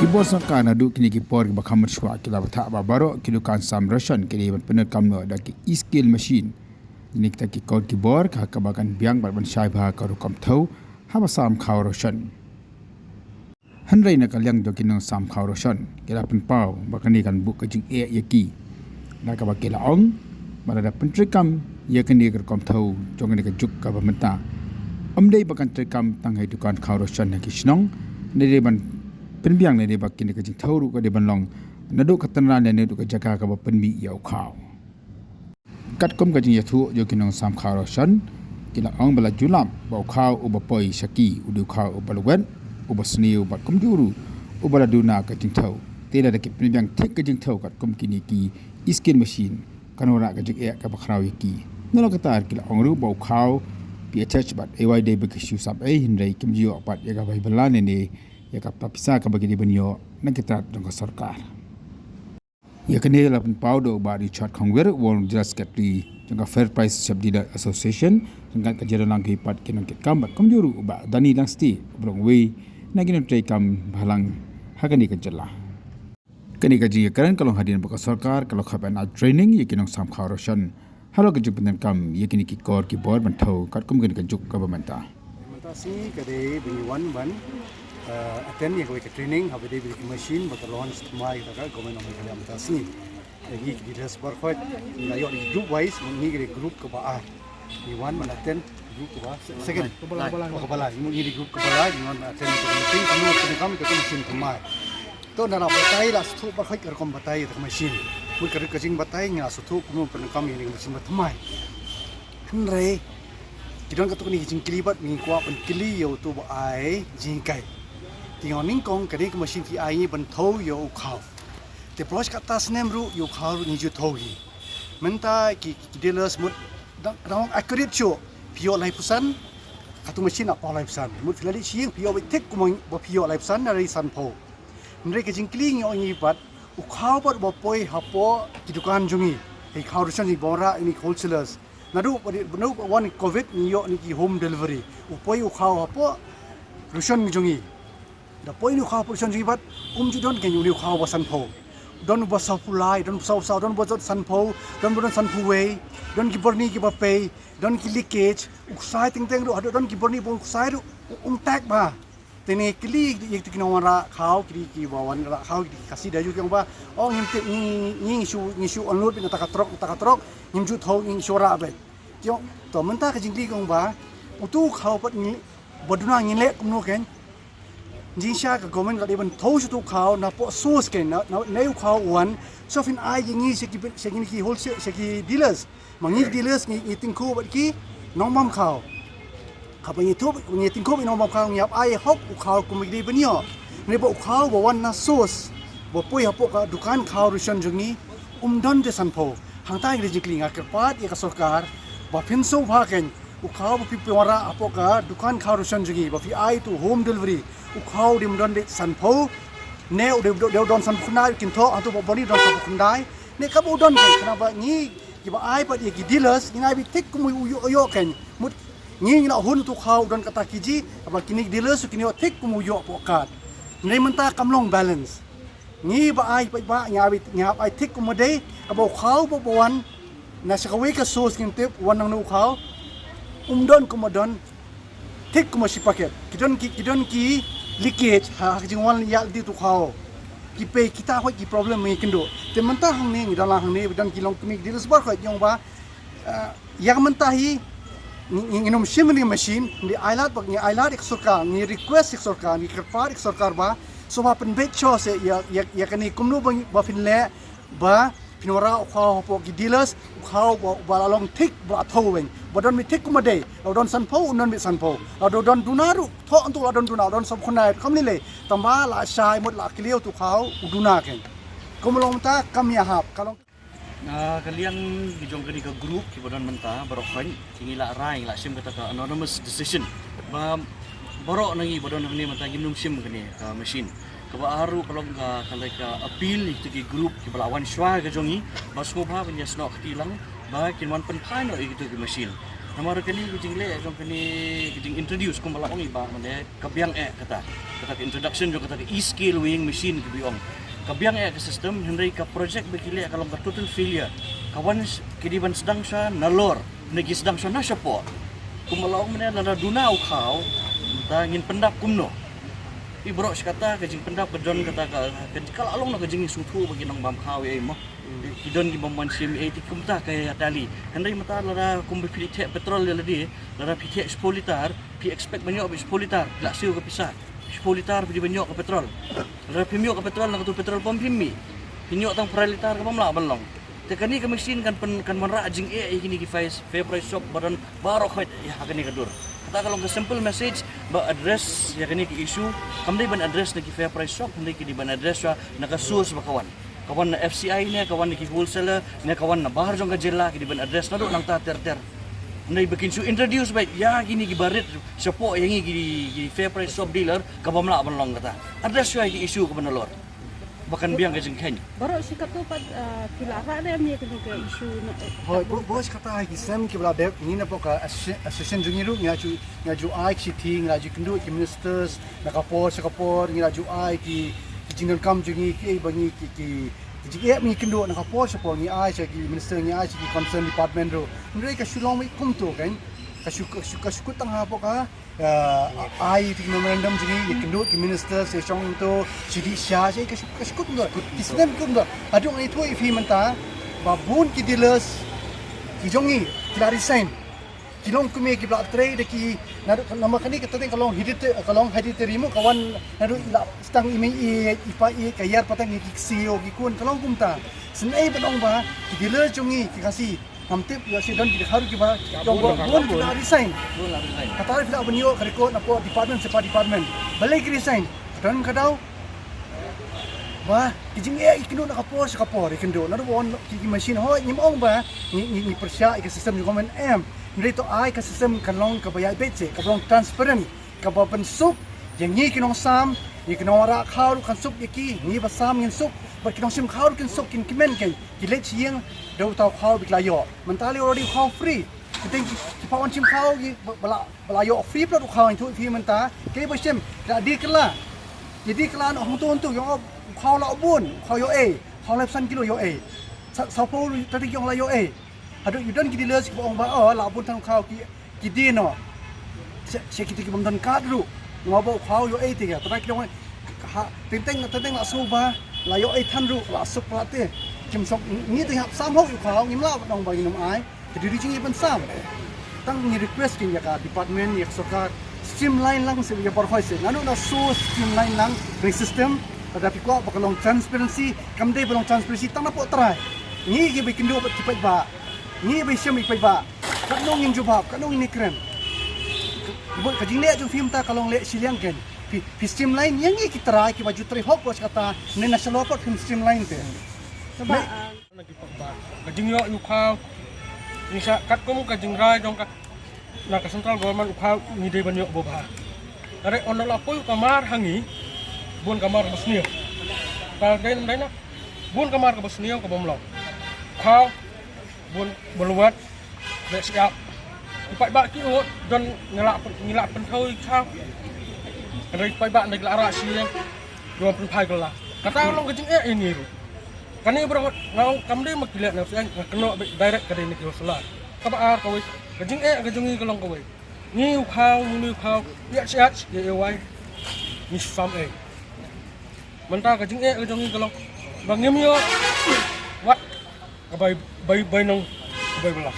Kibor sarkar na du kini kipor ki bakam shwa ki la batha ba baro ki dukan sam ration ki ban pener kam no da ki e-scale machine ni kita ki kod kibor ka ka bakan biang ban shai ba ka ru kam thau ha ba sam khaw ration hanrei na kalyang do ki no sam khaw ration ki la pen pau bakani kan buk ka jing e ya ki na ka ba ki la ong ba da pentri kam ya kan ni ka kam thau jong ni ka juk ka ba menta amdei bakan tri kam tang hai dukan khaw ration na ki snong ne de ban pen biang ne de bakin ne ka jing thau ru ka de ban long na do ka tan ran ne du ka jaka ka ba pen mi yaw khaw kat kom ka jing ya thu jo ki no sam khaw ration ki la ong bala julam ba khaw u ba poi shaki u du khaw u ba lwen u ba sni u ba kom juru u ba la du na ka jing thau te la de ki pen biang thik ka jing thau kat kom ki ni ki e-scale machine kanora ka jing e ka ba khraw ki no la ka tar ki la ong ru ba khaw pi attach bat ay de ba ki shu sap ai hin rei kim ji pat ya ka bai bala ne ne ya ka papisa ka bagi di banyo na kita dong sarkar ya kene la pen pau do ba di chat khongwer won just get di jong fair price shabdida association jong ka jera lang ki pat kinong kit kam bat kom juru ba dani lang sti brong we na gin trai kam bhalang hakani ka jalla kani ka ji karan kalong hadin ba sarkar kalong khaban a training ye kinong sam khaw roshan halo ka jupan kam ye kini ki kor ki bor ban thau kat kum gin ka juk government ta si kade bini one attend yang ke training habe de bini machine but launch mai ka government of Malaysia mata si gi di das bar khot na yo group wise ni ge group ke ba ni one man attend group ke ba second ke bala ni di group ke bala ni man attend ke meeting kamu ke machine ke mai to na batai la stu bar khot ke kom batai ke machine mu ke jing batai nga stu kamu pen kam ni machine mai kan re kidon ka to ni jing kilibat ni kwa pen kili yo tu ba ai jing kai tinggal ningkong kini ke mesin ti ai ban thau yo khaw te pros ka tas nem ru yo khaw ni ju thau hi menta ki dealers mut dang accurate cho pio lai pusan atu mesin apa lai pusan mut filali siang pio tek kumang bo pio lai pusan dari san po nre ke jing kling yo ni pat u khaw pat bo poi hapo ki dukan jungi ei khaw rusan ni bora ini wholesalers nadu no one covid ni yo ni ki home delivery u poi u khaw hapo rusan jungi da poi nu khaw portion jibat ju don ken yu khaw ba san pho don ba sa pulai don sa don ba jot san pho don san phu we don ki borni ki ba pe don ki leakage uksai ting teng ro don ki borni bon uksai ro tak ba tene kli yek tik no ra khaw ki ba wan ra khaw ki kasi da yu kyang ba ong him te ni shu on load bin ta ka trok nim ju thau ni shora ba yo to man ta ka jingli kong ba utu khaw pat ni boduna ni le kum no ken jinsha ka government ka diban thos tu khaw na po source ke na neu khaw wan so fin ai jingi se ki wholesale se ki dealers mangi dealers ni tingku bat ki nomam khaw khapa ni tu ni tingku ni nomam khaw nyap ai hok u khaw kumigdi banyo ni bo khaw bo wan na source bo poi hapo ka dukan khaw rusan jungi don de sanpho hangta ngi jikli nga ka pat ya ka sarkar ba fin so bha ken u khaw bo pipwara apo ka dukan khaw rusan jungi ba fi ai to home delivery u khaw dim don de san pho ne u de don san khunai kin tho atu boni don san khundai ne ka bu don ke kana ba ni ki ba ai pa ki dealers ni ai bi tik ku yo ken mut ni na hun tu khaw don kata kiji ba kini dealers kini tik ku yo po kat ne menta kamlong balance ni ba ai pa nya ai tik ku mo de ba khaw bo wan na sa kawe ka sos kin tip wan nang nu khaw don ku mo don tik ku mo si paket kidon ki leakage ha jing wan ya di tu khaw ki pe kita hoi ki problem me kendo te manta hang ne dalam hang ne dan ki long kmi di lesbar khoi yong ba ya manta hi ni nom shimni machine ni ailat bak ni ailat ek sarkar ni request ek sarkar ni kerpar ek sarkar ba so ba pen bet cho se ya kani kumnu ba fin le ba pinora khaw po ki dealers khaw ba long tik ba thoweng ba don mi tik kuma de don san pho non mi san pho don dunaru tho antu don duna don sob khonai khamni le tamba la shai mot la kliu tu khaw duna ken komlong ta kam ya hap kalong kalian gijong kani ka group ki bodon menta barok khan tingi la rai la sim kata ka anonymous decision ba borok nangi bodon ni menta ginum sim kani ka machine Kaba aru kalau appeal itu ki group ki balawan shwa ke jongi basmo bha punya snok tilang ba kin wan pen phai no itu ki machine namar kani ki jingle jong kani ki introduce kum balawangi ba mane kabyang kata kata introduction jo kata e-skill weighing machine ke biong kabiang ke sistem hendai ka project bekile kalau ka total failure kawan kidiban sedang sa nalor negi sedang sa nasapo kumalong mena na dunau kau ta ngin pendap kumno ibro kata kajing pendap kedon kata kalau along na kajing sutu bagi nang bam kau ai mo kidon gi bam sim ai tikumta kay atali hendai mata lara kumbi pite petrol ladi lara pite 10 liter pi expect banyak 10 liter la siu ke pisah 10 liter pi banyak ke petrol lara pi miok ke petrol nak tu petrol pom pimi pinyok tang per liter ke pamla balong tekani ke mesin kan kan manra jing ai kini ki fair price shop badan baro khait ya kani kadur kata kalau ke simple message ba address ya kini ki issue kamdai ban address na ki fair price shop kamdai ki di ban address wa nakasus ba kawan na FCI ni kawan ni ki wholesaler ni kawan na bahar jong ka jela ki di ban address na do nang ta ter ndai bikin su introduce baik ya gini ki barit sepo yang gi fair price shop dealer ka bamla banlong kata address wa ki issue ka banalor bahkan biang ka jeng khen Baru si katupat kilara na mi ke issue na. Hoi, bos kata ki sem ki bla dep ni na poka assistant jungiru ngaju ai ki thi ngaju kendu ki ministers nakapor ngaju ai ki jingle kam jungi ki bangi ki jia mi kendu nakapor sapor ni ai ki minister ni ai ki concern department ro ndai ka shulong mi kum tu kan ka tang ha poka ai ti memorandum jungi kendu ki minister se chong to chidi sha je ka shukut ndo ki sem kum ndo adung ni thoi fi manta babun ki dealers ki jongi ki resign kilong kume ki blak tray de ki nama kani kata kalong hadit rimu kawan nadu ila stang imi ipa kayar patang ki CEO ki kun kalong kumta senai benong ba ki dealer jongi ki kasi namtip ya si dan ki haru ki ba dong bon ki resign kata fila benyo kariko na po department sepa department balai ki resign dan kadau ba kijing ikino nakapor sa kapor ikendo nadu won ki machine ho nyimong ba ni persya ik sistem ni komen Nito ay ka sistem kalong kabaya betse kablong transparent kababan sup yang ni kinong sam ni kinong ara khau kan sup yaki ni basam yin sup bar kinong sim khau kan sup kin kimen kai kilet siang do tau khau biklayo mentali already khau free kiting ki pawan sim khau gi balayo free pro khau itu fi menta ke bosim da di kala jadi kala no hong tu yo khau la bun khau yo khau la san kilo yo sa po tadi yo la yo Aduh, yudan kita lihat si bawang ba, labun tang kau ki di no, si kita kibam dan kadru, ngabau kau yo tiga, tapi kita tenteng nak soba, layo tanru, lasuk pelatih, kim sok ni tu hap sam hok kau, ni melawan dong bagi nom ai, jadi dijingi pun sam, tang ni request kin ya ka department ya soka streamline lang si ya perhoise, nanu na so streamline lang dari sistem, tetapi kau bakalong transparency, kamdai balong transparency, tang na po try, ni kita bikin dua cepat ba. Ni bersih mi paiba, kanong yang jubab, kanong ini keren. Buat kajing lek tu film ta kalong lek siliang kan. Pi streamline yang ni kita rai ki baju tri hok bos kata ni national pot film streamline te. Sebab Lagi pagba. Kajing yo ukhaw. Ni sa kat ko mo kajing rai jong ka na ka central government ukhaw ni de banyo boba. Are on la po kamar hangi bon kamar basniyo. Ta gain dai na. Bon kamar ka basniyo ka bomlo. Ukhaw bun beluat dak siap pai bak ki hot don ngelak penthoi khao rai pai bak ndak ara siang dua penthai kala kata long kejing ini ru kani bro ngau kamde makile na siang keno direct ka ni ki sala ka ba ka we kejing kejungi kalong ka we ni khao ya siat ye wai ni sam menta kejing kejungi kalong bangim yo wat bay nong bay belah